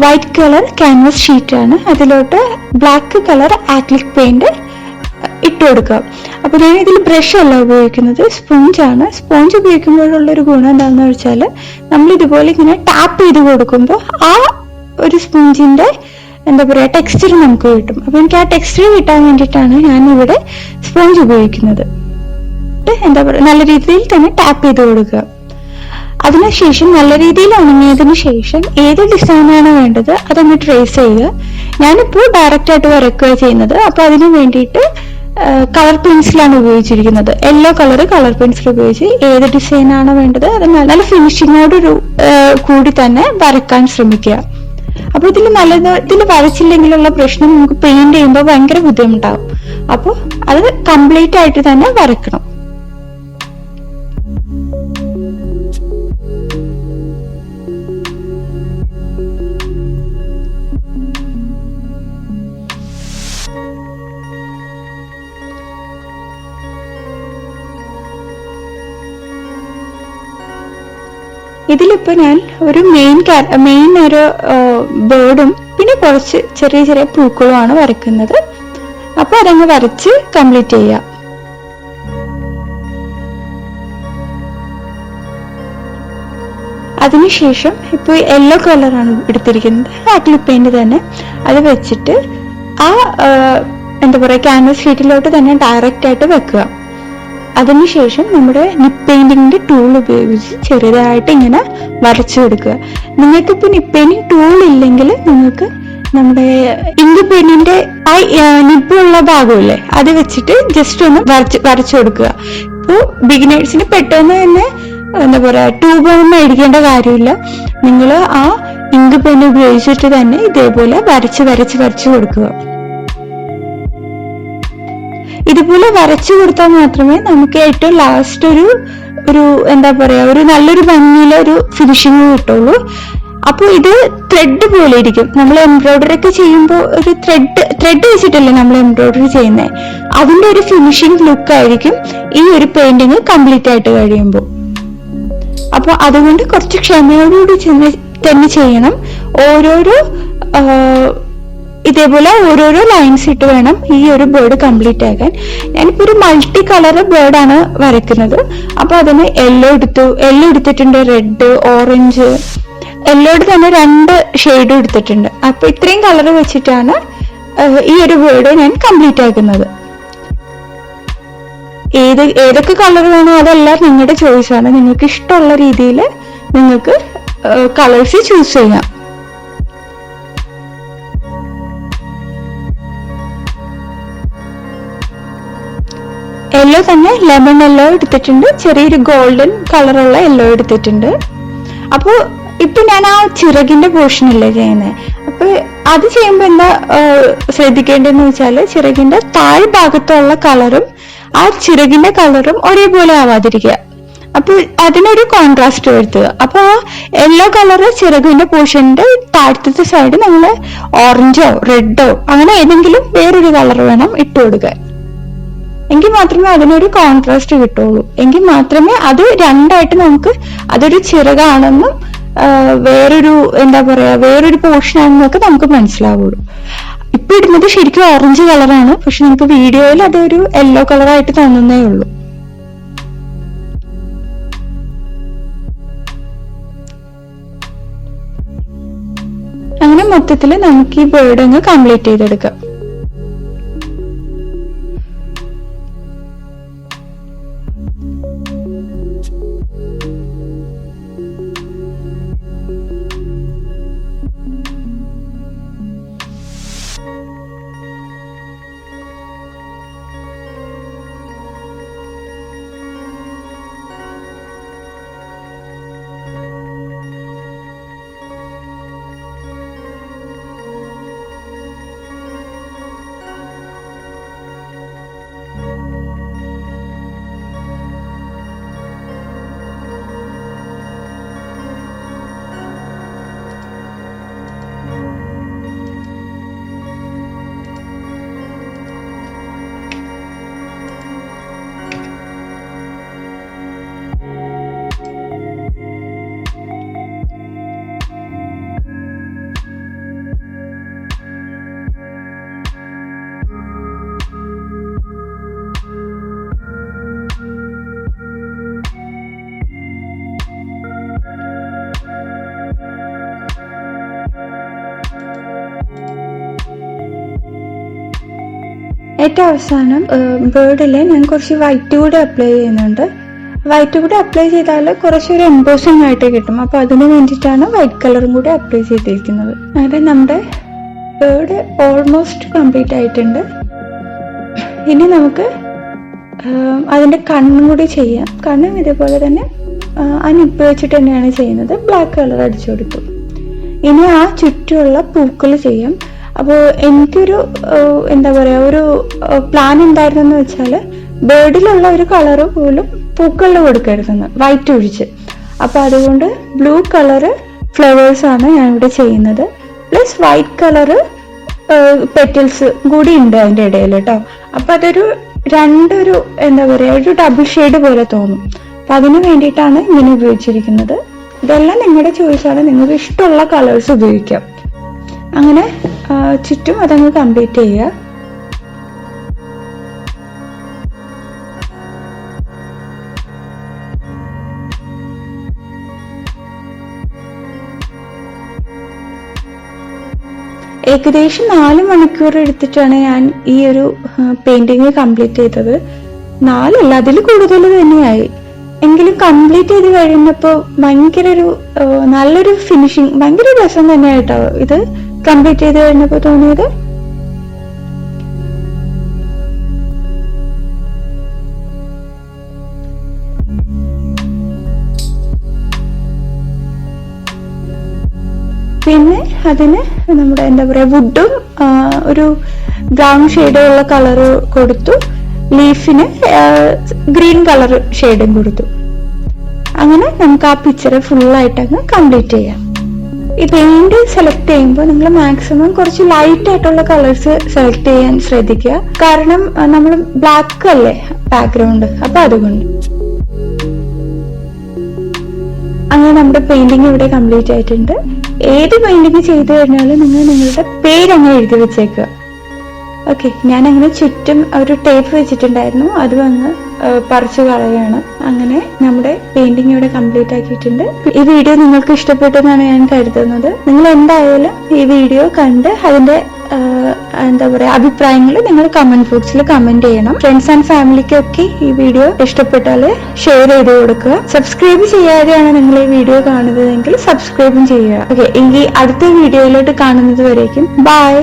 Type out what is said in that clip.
White colour canvas ഷീറ്റാണ്, അതിലോട്ട് black colour acrylic paint ഇട്ട് കൊടുക്കുക. അപ്പോൾ ഞാൻ ഇതിൽ ബ്രഷ് അല്ല ഉപയോഗിക്കുന്നത്, സ്പോഞ്ചാണ്. സ്പോഞ്ച് ഉപയോഗിക്കുമ്പോഴുള്ളൊരു ഗുണം എന്താണെന്ന് വെച്ചാൽ നമ്മൾ ഇതുപോലെ ഇങ്ങനെ ടാപ്പ് ചെയ്ത് കൊടുക്കുമ്പോൾ ആ ഒരു സ്പോഞ്ചിന്റെ എന്താ പറയുക ടെക്സ്ചർ നമുക്ക് കിട്ടും. അപ്പോൾ എനിക്ക് ആ ടെക്സ്ചർ കിട്ടാൻ വേണ്ടിയിട്ടാണ് ഞാൻ ഇവിടെ സ്പോഞ്ച് ഉപയോഗിക്കുന്നത്. എന്താ പറയുക, നല്ല രീതിയിൽ തന്നെ ടാപ്പ് ചെയ്ത് കൊടുക്കുക. അതിനുശേഷം നല്ല രീതിയിൽ ഉണങ്ങിയതിന് ശേഷം ഏത് ഡിസൈനാണ് വേണ്ടത് അതൊന്ന് ട്രേസ് ചെയ്യുക. ഞാനിപ്പോൾ ഡയറക്റ്റ് ആയിട്ട് വരയ്ക്കുക ചെയ്യുന്നത്. അപ്പോൾ അതിന് വേണ്ടിയിട്ട് കളർ പെൻസിലാണ് ഉപയോഗിച്ചിരിക്കുന്നത്. യെല്ലോ കളർ പെൻസിൽ ഉപയോഗിച്ച് ഏത് ഡിസൈനാണ് വേണ്ടത് അത് നല്ല ഫിനിഷിങ്ങോടൊരു കൂടി തന്നെ വരയ്ക്കാൻ ശ്രമിക്കുക. അപ്പൊ ഇതിൽ വരച്ചില്ലെങ്കിലുള്ള പ്രശ്നം നമുക്ക് പെയിന്റ് ചെയ്യുമ്പോൾ ഭയങ്കര ബുദ്ധിമുട്ടാവും. അപ്പോൾ അത് കംപ്ലീറ്റ് ആയിട്ട് തന്നെ വരയ്ക്കണം. ഇതിലിപ്പോ ഞാൻ ഒരു മെയിൻ ഒരു ബേർഡും പിന്നെ കുറച്ച് ചെറിയ ചെറിയ പൂക്കളുമാണ് വരയ്ക്കുന്നത്. അപ്പൊ അതങ്ങ് വരച്ച് കംപ്ലീറ്റ് ചെയ്യാം. അതിനുശേഷം ഇപ്പോൾ യെല്ലോ കളറാണ് എടുത്തിരിക്കുന്നത്, ആക്രിലിക് പെയിന്റ് തന്നെ. അത് വെച്ചിട്ട് ആ എന്താ പറയുക ക്യാൻവാസ് ഷീറ്റിലോട്ട് തന്നെ ഡയറക്റ്റ് ആയിട്ട് വെക്കുക. അതിനുശേഷം നമ്മുടെ നിപ്പ് പെയിന്റിങ്ങിന്റെ ടൂൾ ഉപയോഗിച്ച് ചെറുതായിട്ട് ഇങ്ങനെ വരച്ചു കൊടുക്കുക. നിങ്ങൾക്കിപ്പോൾ നിപ്പ് പെയിന്റിങ് ടൂൾ ഇല്ലെങ്കിൽ നിങ്ങൾക്ക് നമ്മുടെ ഇങ്ക് പെയിന്റിന്റെ ആ നിപ്പുള്ള ഭാഗമില്ലേ അത് വെച്ചിട്ട് ജസ്റ്റ് ഒന്ന് വരച്ചു കൊടുക്കുക. ഇപ്പോൾ ബിഗിനേഴ്സിന് പെട്ടെന്ന് തന്നെ എന്താ പറയാ ട്യൂബൊന്നും മേടിക്കേണ്ട കാര്യമില്ല. നിങ്ങൾ ആ ഇങ്ക് പെയിന്റ് ഉപയോഗിച്ചിട്ട് തന്നെ ഇതേപോലെ വരച്ച് കൊടുക്കുക. ഇതുപോലെ വരച്ചു കൊടുത്താൽ മാത്രമേ നമുക്ക് ഏറ്റവും ലാസ്റ്റ് ഒരു എന്താ പറയാ ഒരു നല്ലൊരു ഭംഗിയിലെ ഒരു ഫിനിഷിങ് കിട്ടുള്ളൂ. അപ്പോൾ ഇത് ത്രെഡ് പോലെ ഇരിക്കും. നമ്മൾ എംബ്രോയിഡറി ഒക്കെ ചെയ്യുമ്പോൾ ഒരു ത്രെഡ് വെച്ചിട്ടല്ലേ നമ്മൾ എംബ്രോയിഡറി ചെയ്യുന്നത്, അതിന്റെ ഒരു ഫിനിഷിങ് ലുക്ക് ആയിരിക്കും ഈ ഒരു പെയിന്റിങ് കംപ്ലീറ്റ് ആയിട്ട് കഴിയുമ്പോൾ. അപ്പോൾ അതുകൊണ്ട് കുറച്ച് ക്ഷമയോടുകൂടി തന്നെ ചെയ്യണം. ഇതേപോലെ ഓരോരോ ലൈൻസ് ഇട്ട് വേണം ഈ ഒരു ബേർഡ് കംപ്ലീറ്റ് ആക്കാൻ. ഞാനിപ്പോ ഒരു മൾട്ടി കളർ ബേർഡാണ് വരയ്ക്കുന്നത്. അപ്പൊ അതിന് യെല്ലോ എടുത്തിട്ടുണ്ട്, റെഡ്, ഓറഞ്ച്, യെല്ലോയുടെ തന്നെ 2 ഷെയ്ഡും എടുത്തിട്ടുണ്ട്. അപ്പൊ ഇത്രയും കളർ വെച്ചിട്ടാണ് ഈ ഒരു ബേർഡ് ഞാൻ കംപ്ലീറ്റ് ആക്കുന്നത്. ഏതൊക്കെ കളർ വേണോ അതെല്ലാം നിങ്ങളുടെ ചോയ്സാണ്. നിങ്ങൾക്ക് ഇഷ്ടമുള്ള രീതിയിൽ നിങ്ങൾക്ക് കളേഴ്സ് ചൂസ് ചെയ്യാം. യെല്ലോ തന്നെ ലെമൺ യെല്ലോ എടുത്തിട്ടുണ്ട്, ചെറിയൊരു ഗോൾഡൻ കളറുള്ള യെല്ലോ എടുത്തിട്ടുണ്ട്. അപ്പോൾ ഇപ്പൊ ഞാൻ ആ ചിറകിന്റെ പോർഷൻ അല്ലേ ചെയ്യുന്നത്. അപ്പൊ അത് ചെയ്യുമ്പോൾ എന്താ ശ്രദ്ധിക്കേണ്ടതെന്ന് വെച്ചാൽ ചിറകിന്റെ താഴ്ഭാഗത്തുള്ള കളറും ആ ചിറകിന്റെ കളറും ഒരേപോലെ ആവാതിരിക്കുക. അപ്പൊ അതിനൊരു കോൺട്രാസ്റ്റ് വരുത്തുക. അപ്പൊ ആ യെല്ലോ കളറ് ചിറകിന്റെ പോർഷന്റെ താഴത്തെ സൈഡ് നമ്മൾ ഓറഞ്ചോ റെഡോ അങ്ങനെ ഏതെങ്കിലും വേറൊരു കളർ വേണം ഇട്ട് കൊടുക്കാൻ. എങ്കിൽ മാത്രമേ അതിനൊരു കോൺട്രാസ്റ്റ് കിട്ടുള്ളൂ. എങ്കിൽ മാത്രമേ അത് രണ്ടായിട്ട് നമുക്ക് അതൊരു ചിറകാണെന്നും വേറൊരു എന്താ പറയാ വേറൊരു പോർഷൻ ആണെന്നൊക്കെ നമുക്ക് മനസ്സിലാവുള്ളൂ. ഇപ്പൊ ഇടുന്നത് ശരിക്കും ഓറഞ്ച് കളറാണ്, പക്ഷെ നമുക്ക് വീഡിയോയിൽ അതൊരു യെല്ലോ കളറായിട്ട് തോന്നുന്നേ ഉള്ളൂ. അങ്ങനെ മൊത്തത്തിൽ നമുക്ക് ഈ ബേർഡ് അങ്ങ് കംപ്ലീറ്റ് ചെയ്തെടുക്കാം. ഏറ്റവും അവസാനം ബേർഡിൽ ഞാൻ കുറച്ച് വൈറ്റ് കൂടെ അപ്ലൈ ചെയ്യുന്നുണ്ട്. വൈറ്റ് കൂടെ അപ്ലൈ ചെയ്താൽ കുറച്ചൊരു എംബോസിംഗ് ആയിട്ട് കിട്ടും. അപ്പൊ അതിന് വേണ്ടിയിട്ടാണ് വൈറ്റ് കളറും കൂടെ അപ്ലൈ ചെയ്തിരിക്കുന്നത്. അങ്ങനെ നമ്മുടെ ബേർഡ് ഓൾമോസ്റ്റ് കംപ്ലീറ്റ് ആയിട്ടുണ്ട്. ഇനി നമുക്ക് അതിന്റെ കണ്ണും കൂടി ചെയ്യാം. കണ്ണും ഇതേപോലെ തന്നെ ആ നിപ്പ് വെച്ചിട്ട് തന്നെയാണ് ചെയ്യുന്നത്. ബ്ലാക്ക് കളർ അടിച്ചു കൊടുത്തു. ഇനി ആ ചുറ്റുമുള്ള പൂക്കൾ ചെയ്യാം. അപ്പോൾ എനിക്കൊരു എന്താ പറയാ, ഒരു പ്ലാൻ എന്തായിരുന്നെന്ന് വെച്ചാൽ ബേർഡിലുള്ള ഒരു കളറ് പോലും പൂക്കളിൽ കൊടുക്കരുതെന്ന്, വൈറ്റ് ഒഴിച്ച്. അപ്പൊ അതുകൊണ്ട് ബ്ലൂ കളറ് ഫ്ലവേഴ്സ് ആണ് ഞാൻ ഇവിടെ ചെയ്യുന്നത്. പ്ലസ് വൈറ്റ് കളറ് പെറ്റൽസ് കൂടി ഉണ്ട് അതിന്റെ ഇടയിൽ കേട്ടോ. അപ്പൊ അതൊരു രണ്ടൊരു എന്താ പറയാ, ഒരു ഡബിൾ ഷെയ്ഡ് പോലെ തോന്നും. അപ്പൊ അതിന് വേണ്ടിയിട്ടാണ് ഇങ്ങനെ ഉപയോഗിച്ചിരിക്കുന്നത്. ഇതെല്ലാം നിങ്ങളുടെ ചോയ്സാണ്, നിങ്ങൾക്ക് ഇഷ്ടമുള്ള കളേഴ്സ് ഉപയോഗിക്കാം. അങ്ങനെ ചുറ്റും അതങ്ങ് കംപ്ലീറ്റ് ചെയ്യുക. ഏകദേശം 4 മണിക്കൂർ എടുത്തിട്ടാണ് ഞാൻ ഈ ഒരു പെയിന്റിങ് കംപ്ലീറ്റ് ചെയ്തത്. 4 അല്ല, അതിൽ കൂടുതൽ തന്നെയായി. എങ്കിലും കംപ്ലീറ്റ് ചെയ്ത് കഴിഞ്ഞപ്പോൾ ഭയങ്കര ഒരു നല്ലൊരു ഫിനിഷിങ്, ഭയങ്കര രസം തന്നെയായിട്ടോ ഇത് കംപ്ലീറ്റ് ചെയ്ത് കഴിഞ്ഞപ്പോൾ തോന്നിയത്. പിന്നെ അതിന് നമ്മുടെ എന്താ പറയാ, വുഡും ഒരു ബ്രൗൺ ഷെയ്ഡുള്ള കളറ് കൊടുത്തു. ലീഫിന് ഗ്രീൻ കളർ ഷെയ്ഡും കൊടുത്തു. അങ്ങനെ നമുക്ക് ആ പിക്ചർ ഫുള്ളായിട്ട് അങ്ങ് കംപ്ലീറ്റ് ചെയ്യാം. ഈ പെയിന്റ് സെലക്ട് ചെയ്യുമ്പോൾ നിങ്ങൾ മാക്സിമം കുറച്ച് ലൈറ്റ് ആയിട്ടുള്ള കളേഴ്സ് സെലക്ട് ചെയ്യാൻ ശ്രദ്ധിക്കുക. കാരണം നമ്മൾ ബ്ലാക്ക് അല്ലേ ബാക്ക്ഗ്രൗണ്ട്, അപ്പൊ അതുകൊണ്ട്. അങ്ങനെ നമ്മുടെ പെയിന്റിങ് ഇവിടെ കംപ്ലീറ്റ് ആയിട്ടുണ്ട്. ഏത് പെയിന്റിങ് ചെയ്ത് കഴിഞ്ഞാലും നിങ്ങൾ നിങ്ങളുടെ പേരങ്ങ് എഴുതി വെച്ചേക്കുക. ഓക്കെ, ഞാൻ അങ്ങനെ ചുറ്റും ഒരു ടേപ്പ് വെച്ചിട്ടുണ്ടായിരുന്നു, അതും അങ്ങ് പറിച്ചു കളയാണ്. അങ്ങനെ നമ്മുടെ പെയിന്റിങ് ഇവിടെ കംപ്ലീറ്റ് ആക്കിയിട്ടുണ്ട്. ഈ വീഡിയോ നിങ്ങൾക്ക് ഇഷ്ടപ്പെട്ടെന്നാണ് ഞാൻ കരുതുന്നത്. നിങ്ങൾ എന്തായാലും ഈ വീഡിയോ കണ്ട് അതിന്റെ എന്താ പറയാ അഭിപ്രായങ്ങൾ നിങ്ങൾ കമന്റ് ബോക്സിൽ കമന്റ് ചെയ്യണം. ഫ്രണ്ട്സ് ആൻഡ് ഫാമിലിക്കൊക്കെ ഈ വീഡിയോ ഇഷ്ടപ്പെട്ടാൽ ഷെയർ ചെയ്ത് കൊടുക്കുക. സബ്സ്ക്രൈബ് ചെയ്യാതെയാണ് നിങ്ങൾ ഈ വീഡിയോ കാണുന്നതെങ്കിൽ സബ്സ്ക്രൈബും ചെയ്യുക. ഓക്കെ, എങ്കിൽ അടുത്ത വീഡിയോയിലോട്ട് കാണുന്നത് വരേക്കും ബൈ.